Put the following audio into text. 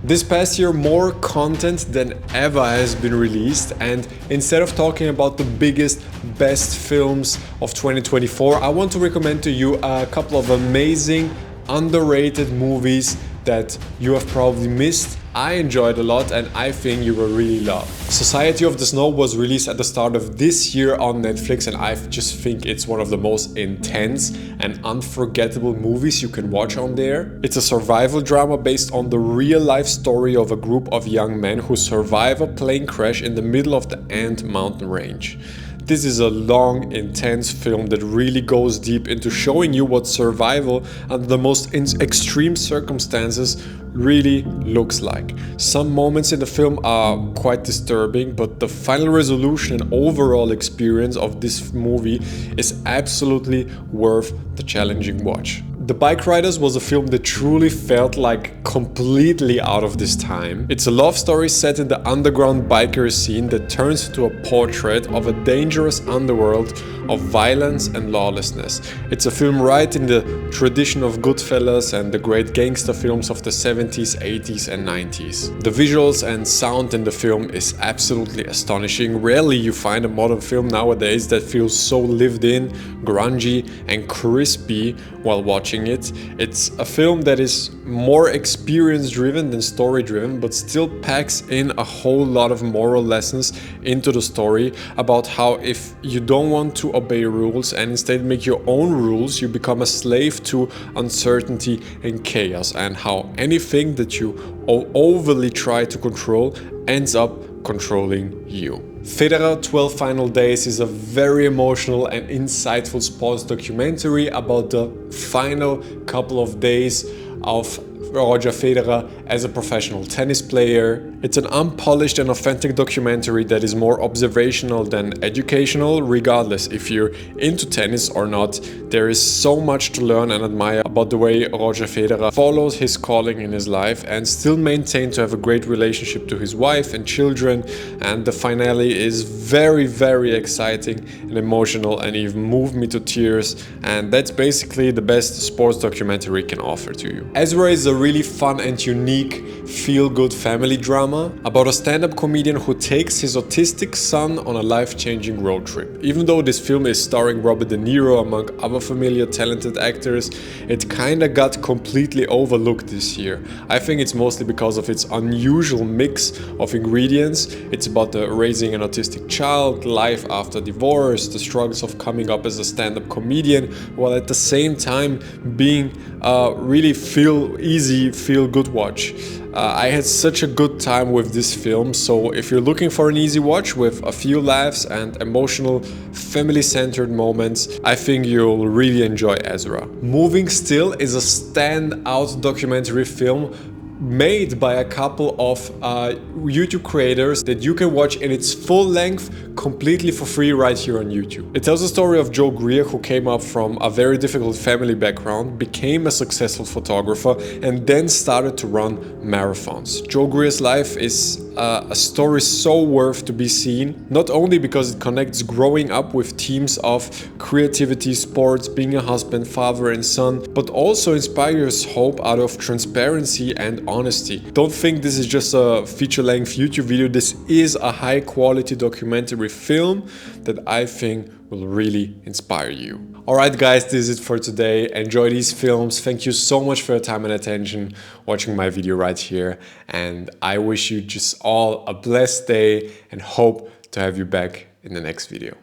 This past year, more content than ever has been released, and instead of talking about the biggest, best films of 2024, I want to recommend to you a couple of amazing, underrated movies that you have probably missed. I enjoyed a lot and I think you will really love. Society of the Snow was released at the start of this year on Netflix, and I just think it's one of the most intense and unforgettable movies you can watch on there. It's a survival drama based on the real life story of a group of young men who survive a plane crash in the middle of the Ant Mountain range. This is a long, intense film that really goes deep into showing you what survival under the most extreme circumstances really looks like. Some moments in the film are quite disturbing, but the final resolution and overall experience of this movie is absolutely worth the challenging watch. The Bikeriders was a film that truly felt like completely out of this time. It's a love story set in the underground biker scene that turns into a portrait of a dangerous underworld of violence and lawlessness. It's a film right in the tradition of Goodfellas and the great gangster films of the 70s, 80s and 90s. The visuals and sound in the film is absolutely astonishing. Rarely you find a modern film nowadays that feels so lived in, grungy and crispy while watching it. It's a film that is more experience driven than story driven, but still packs in a whole lot of moral lessons into the story about how if you don't want to obey rules and instead make your own rules, you become a slave to uncertainty and chaos, and how anything that you overly try to control ends up controlling you. Federer 12 Final Days is a very emotional and insightful sports documentary about the final couple of days of Roger Federer as a professional tennis player. It's an unpolished and authentic documentary that is more observational than educational. Regardless if you're into tennis or not, there is so much to learn and admire about the way Roger Federer follows his calling in his life and still maintain to have a great relationship to his wife and children. And the finale is very, very exciting and emotional and even moved me to tears, and that's basically the best sports documentary can offer to you. Ezra is a really fun and unique feel-good family drama about a stand-up comedian who takes his autistic son on a life-changing road trip. Even though this film is starring Robert De Niro among other familiar talented actors, it kinda got completely overlooked this year. I think it's mostly because of its unusual mix of ingredients. It's about raising an autistic child, life after divorce, the struggles of coming up as a stand-up comedian, while at the same time being really feel good watch. I had such a good time with this film, so if you're looking for an easy watch with a few laughs and emotional family-centered moments, I think you'll really enjoy Ezra. Moving Still is a standout documentary film made by a couple of YouTube creators that you can watch in its full length completely for free right here on YouTube. It tells the story of Joe Greer, who came up from a very difficult family background, became a successful photographer and then started to run marathons. Joe Greer's life is a story so worth to be seen, not only because it connects growing up with themes of creativity, sports, being a husband, father and son, but also inspires hope out of transparency and honesty. Don't think this is just a feature-length YouTube video. This is a high-quality documentary film that I think will really inspire you. Alright guys, this is it for today. Enjoy these films. Thank you so much for your time and attention watching my video right here, and I wish you just all a blessed day and hope to have you back in the next video.